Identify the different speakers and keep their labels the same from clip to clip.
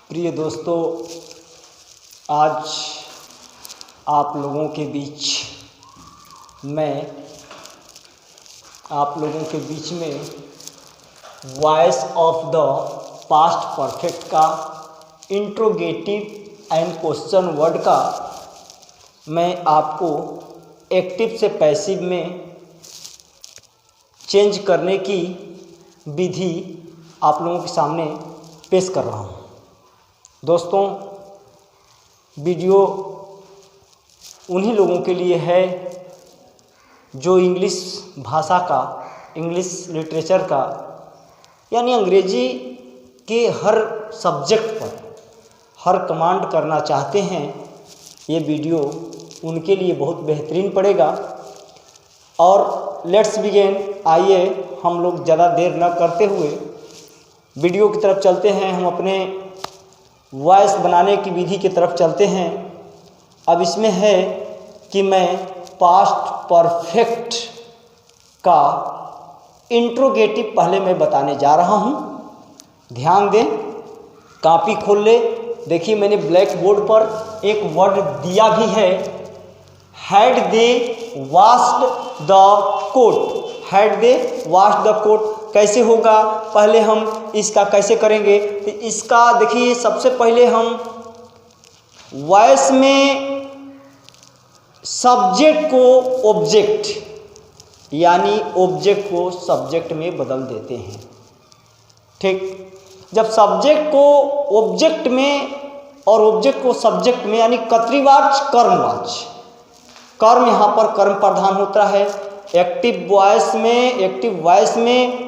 Speaker 1: प्रिय दोस्तों, आज आप लोगों के बीच में voice of the past perfect का इंट्रोगेटिव एंड क्वेश्चन वर्ड का मैं आपको एक्टिव से पैसिव में चेंज करने की विधि आप लोगों के सामने पेश कर रहा हूँ। दोस्तों, वीडियो उन्हीं लोगों के लिए है जो इंग्लिश भाषा का, इंग्लिश लिटरेचर का यानी अंग्रेजी के हर सब्जेक्ट पर हर कमांड करना चाहते हैं। ये वीडियो उनके लिए बहुत बेहतरीन पड़ेगा। और लेट्स बिगिन, आइए हम लोग ज़्यादा देर न करते हुए वीडियो की तरफ चलते हैं। हम अपने वॉइस बनाने की विधि की तरफ चलते हैं। अब इसमें है कि मैं पास्ट परफेक्ट का इंट्रोगेटिव पहले मैं बताने जा रहा हूँ। ध्यान दें, कॉपी खोल ले। देखिए, मैंने ब्लैक बोर्ड पर एक वर्ड दिया भी है, had they washed the coat. Had they washed the coat कैसे होगा, पहले हम इसका कैसे करेंगे। तो इसका देखिए, सबसे पहले हम वॉइस में सब्जेक्ट को ऑब्जेक्ट यानी ऑब्जेक्ट को सब्जेक्ट में बदल देते हैं। ठीक, जब सब्जेक्ट को ऑब्जेक्ट में और ऑब्जेक्ट को सब्जेक्ट में यानी कर्तृवाच कर्मवाच, कर्म यहाँ पर कर्म प्रधान होता है। एक्टिव वॉइस में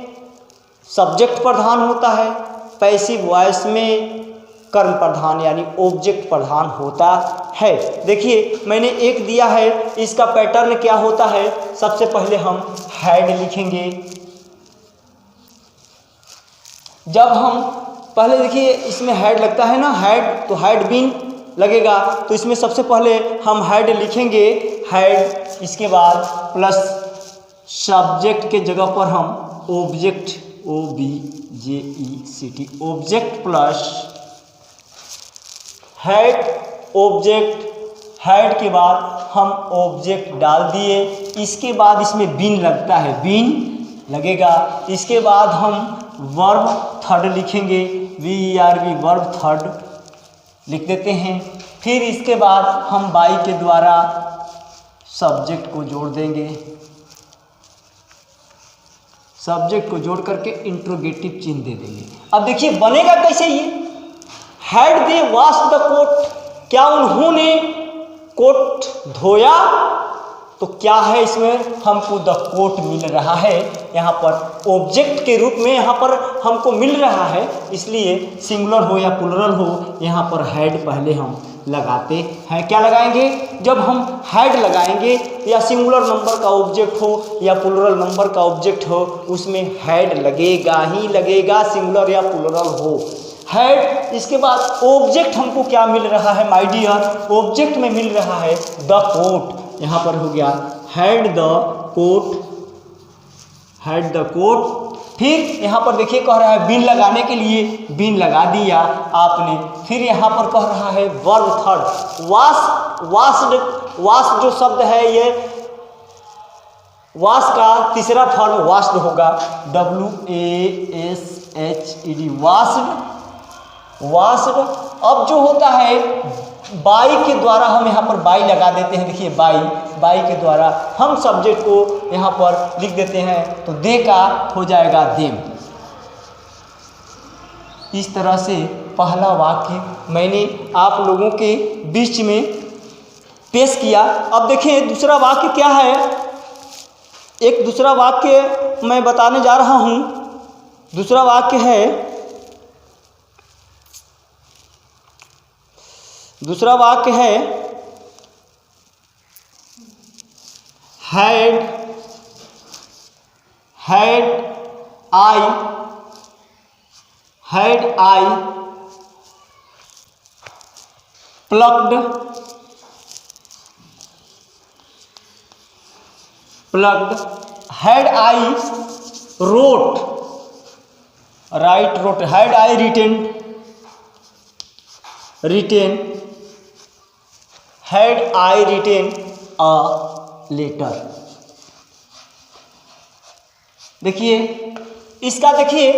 Speaker 1: सब्जेक्ट प्रधान होता है, पैसिव वॉइस में कर्म प्रधान यानी ऑब्जेक्ट प्रधान होता है। देखिए, मैंने एक दिया है, इसका पैटर्न क्या होता है। सबसे पहले हम हैड लिखेंगे। जब हम पहले देखिए इसमें हैड लगता है ना, हैड तो हैड बीन लगेगा, तो इसमें सबसे पहले हम हैड लिखेंगे, हैड। इसके बाद प्लस सब्जेक्ट के जगह पर हम object, OBJECT, object plus had object. Had के बाद हम ऑब्जेक्ट डाल दिए। इसके बाद इसमें बीन लगता है, बीन लगेगा। इसके बाद हम वर्ब थर्ड लिखेंगे, VERB, वर्ब थर्ड लिख देते हैं। फिर इसके बाद हम बाई के द्वारा सब्जेक्ट को जोड़ देंगे। सब्जेक्ट को जोड़ करके इंट्रोगेटिव चिन्ह दे देंगे। अब देखिए बनेगा कैसे ये। Had they washed the coat, क्या उन्होंने कोट धोया। तो क्या है इसमें, हमको द कोट मिल रहा है यहाँ पर ऑब्जेक्ट के रूप में, यहाँ पर हमको मिल रहा है। इसलिए सिंगुलर हो या प्लुरल हो, यहाँ पर हैड पहले हम लगाते हैं। क्या लगाएंगे, जब हम हैड लगाएंगे या सिंगुलर नंबर का ऑब्जेक्ट हो या प्लुरल नंबर का ऑब्जेक्ट हो, उसमें हैड लगेगा ही लगेगा, सिंगुलर या प्लुरल हो, हैड। इसके बाद ऑब्जेक्ट हमको क्या मिल रहा है माय डियर, ऑब्जेक्ट में मिल रहा है द कोट। यहाँ पर हो गया had the coat, had the coat. फिर यहाँ पर देखिए कह रहा है बीन लगाने के लिए, बीन लगा दिया आपने। फिर यहाँ पर कह रहा है वर्ब थर्ड, वाश्ड जो शब्द है, ये वाश का तीसरा फॉर्म वाश्ड होगा, WASHED, वाश्ड। अब जो होता है बाई के द्वारा हम यहाँ पर बाई लगा देते हैं। देखिए बाई के द्वारा हम सब्जेक्ट को यहाँ पर लिख देते हैं, तो दे का हो जाएगा देम। इस तरह से पहला वाक्य मैंने आप लोगों के बीच में पेश किया। अब देखिए दूसरा वाक्य क्या है। एक दूसरा वाक्य मैं बताने जा रहा हूँ। दूसरा वाक्य है, दूसरा वाक्य है had I plucked had I wrote, write wrote, had I written written, had I written a letter. देखिए इसका, देखिए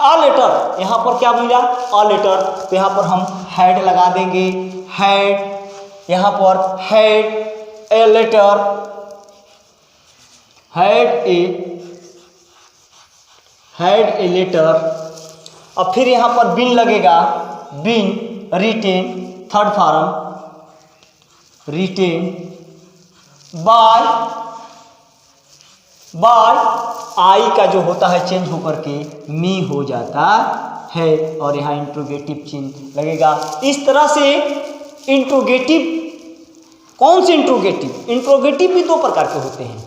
Speaker 1: अ लेटर, यहाँ पर क्या मिला अ लेटर, तो यहाँ पर हम हैड लगा देंगे, हैड, यहाँ पर had a letter, had a letter. अब फिर यहाँ पर बिन लगेगा, been written, third form, written by I का जो होता है चेंज होकर के मी हो जाता है, और यहाँ इंट्रोगेटिव चिन्ह लगेगा। इस तरह से इंट्रोगेटिव, कौन से इंट्रोगेटिव? इंट्रोगेटिव भी दो प्रकार के होते हैं।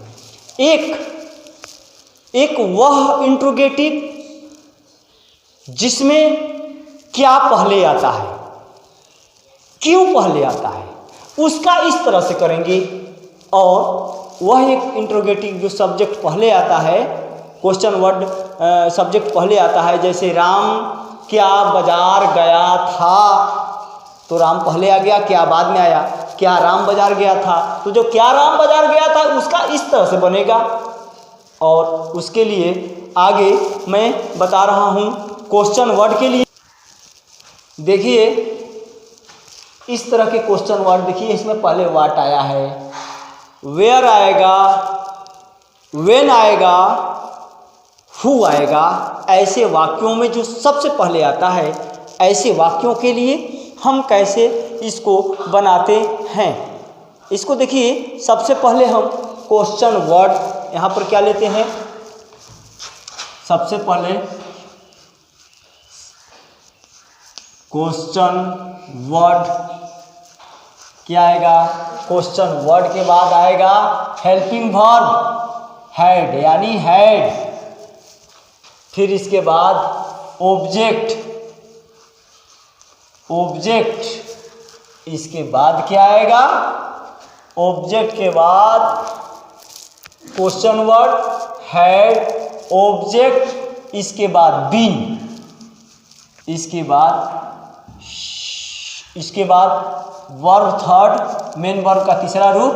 Speaker 1: एक वह इंट्रोगेटिव जिसमें क्या पहले आता है, क्यों पहले आता है, उसका इस तरह से करेंगे। और वह एक इंट्रोगेटिव जो सब्जेक्ट पहले आता है, क्वेश्चन वर्ड सब्जेक्ट पहले आता है, जैसे राम क्या बाजार गया था, तो राम पहले आ गया, क्या बाद में आया, क्या राम बाजार गया था, तो जो क्या राम बाजार गया था उसका इस तरह से बनेगा। और उसके लिए आगे मैं बता रहा हूँ क्वेश्चन वर्ड के लिए। देखिए इस तरह के क्वेश्चन वर्ड, देखिए इसमें पहले व्हाट आया है, वेयर आएगा, व्हेन आएगा, हु आएगा। ऐसे वाक्यों में जो सबसे पहले आता है, ऐसे वाक्यों के लिए हम कैसे इसको बनाते हैं, इसको देखिए। सबसे पहले हम क्वेश्चन वर्ड यहाँ पर क्या लेते हैं, सबसे पहले क्वेश्चन वर्ड क्या आएगा, क्वेश्चन वर्ड के बाद आएगा हेल्पिंग वर्ब हैड, यानी हैड। फिर इसके बाद ऑब्जेक्ट, इसके बाद क्या आएगा, ऑब्जेक्ट के बाद क्वेश्चन वर्ड हैड, ऑब्जेक्ट, इसके बाद बीन, इसके बाद वर्ब थर्ड, मेन वर्ब का तीसरा रूप,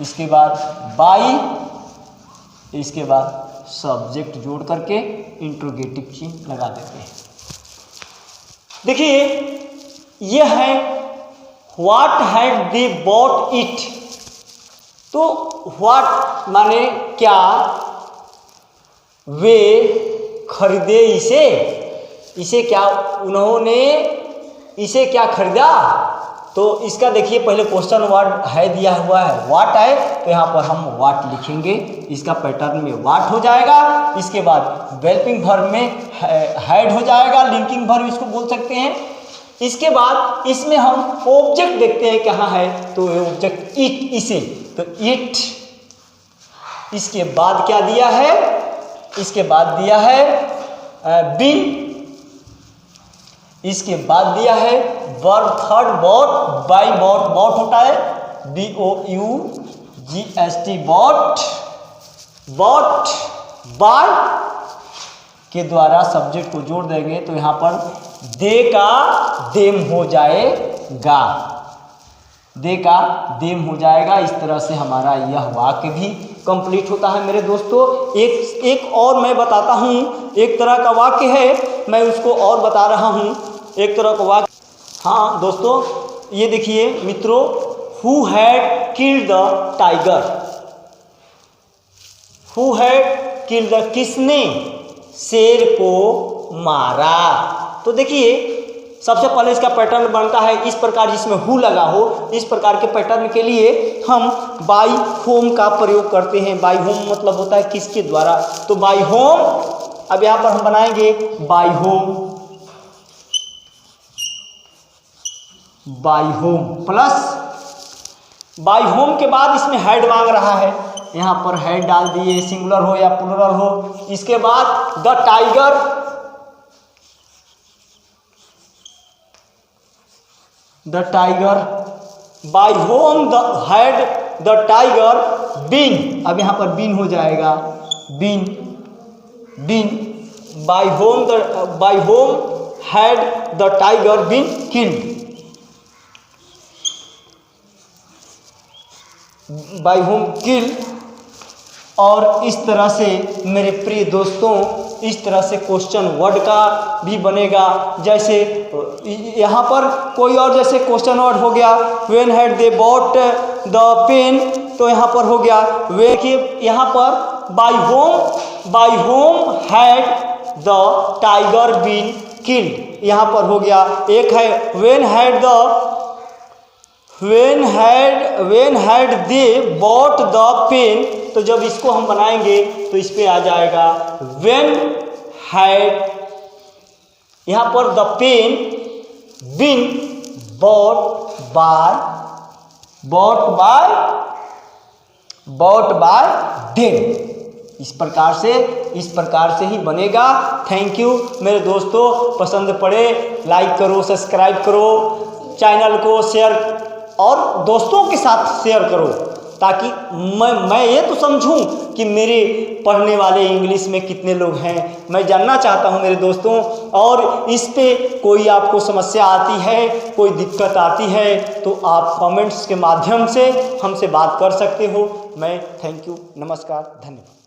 Speaker 1: इसके बाद बाई, इसके बाद सब्जेक्ट जोड़ करके इंट्रोगेटिव चिन्ह लगा देते हैं। देखिए यह है what had they bought it. तो व्हाट माने क्या, वे खरीदे इसे क्या उन्होंने इसे क्या खरीदा। तो इसका देखिए पहले क्वेश्चन वर्ड है दिया हुआ है, व्हाट है, तो यहाँ पर हम व्हाट लिखेंगे, इसका पैटर्न में व्हाट हो जाएगा। इसके बाद हेल्पिंग वर्ब में हैड हो जाएगा, लिंकिंग वर्ब इसको बोल सकते हैं। इसके बाद इसमें हम ऑब्जेक्ट देखते हैं कहाँ है, तो ऑब्जेक्ट इट, इसे, तो इट। इसके बाद क्या दिया है, इसके बाद दिया है बीन, इसके बाद दिया है verb third bought, buy bought, bought होता है BOUGST बॉट, बाय के द्वारा सब्जेक्ट को जोड़ देंगे, तो यहाँ पर दे का देम हो जाएगा, दे का देम हो जाएगा। इस तरह से हमारा यह वाक्य भी कंप्लीट होता है मेरे दोस्तों। एक और मैं बताता हूँ, एक तरह का वाक्य है, मैं उसको और बता रहा हूँ, एक तरह का वाक्य। हाँ दोस्तों ये देखिए मित्रों, who had killed the tiger, who had killed the, किसने शेर को मारा। तो देखिए सबसे पहले इसका पैटर्न बनता है इस प्रकार, जिसमें हु लगा हो। इस प्रकार के पैटर्न के लिए हम बाई होम का प्रयोग करते हैं। बाई होम मतलब होता है किसके द्वारा, तो बाई होम। अब यहाँ पर हम बनाएंगे by home, by home plus by home के बाद इसमें हैड मांग रहा है, यहाँ पर हैड डाल दिए, सिंगुलर हो या प्लूरल हो। इसके बाद the tiger, the tiger, by whom the had the tiger been. अब यहाँ पर बीन हो जाएगा, been, been, by whom had the tiger been killed, by whom killed. और इस तरह से मेरे प्रिय दोस्तों, इस तरह से क्वेश्चन वर्ड का भी बनेगा। जैसे यहाँ पर कोई और जैसे क्वेश्चन वर्ड हो गया when had they bought the pen, तो यहाँ पर हो गया वे कि यहाँ पर by whom had the tiger been killed, यहाँ पर हो गया। एक है when had they bought the pen, तो जब इसको हम बनाएंगे तो इस पे आ जाएगा व्हेन हैड, यहाँ पर the pen been bought by them. इस प्रकार से ही बनेगा। थैंक यू मेरे दोस्तों, पसंद पड़े लाइक करो, सब्सक्राइब करो, चैनल को शेयर और दोस्तों के साथ शेयर करो, ताकि मैं ये तो समझूं कि मेरे पढ़ने वाले इंग्लिश में कितने लोग हैं, मैं जानना चाहता हूं मेरे दोस्तों। और इस पे कोई आपको समस्या आती है, कोई दिक्कत आती है, तो आप कमेंट्स के माध्यम से हमसे बात कर सकते हो। मैं थैंक यू, नमस्कार, धन्यवाद।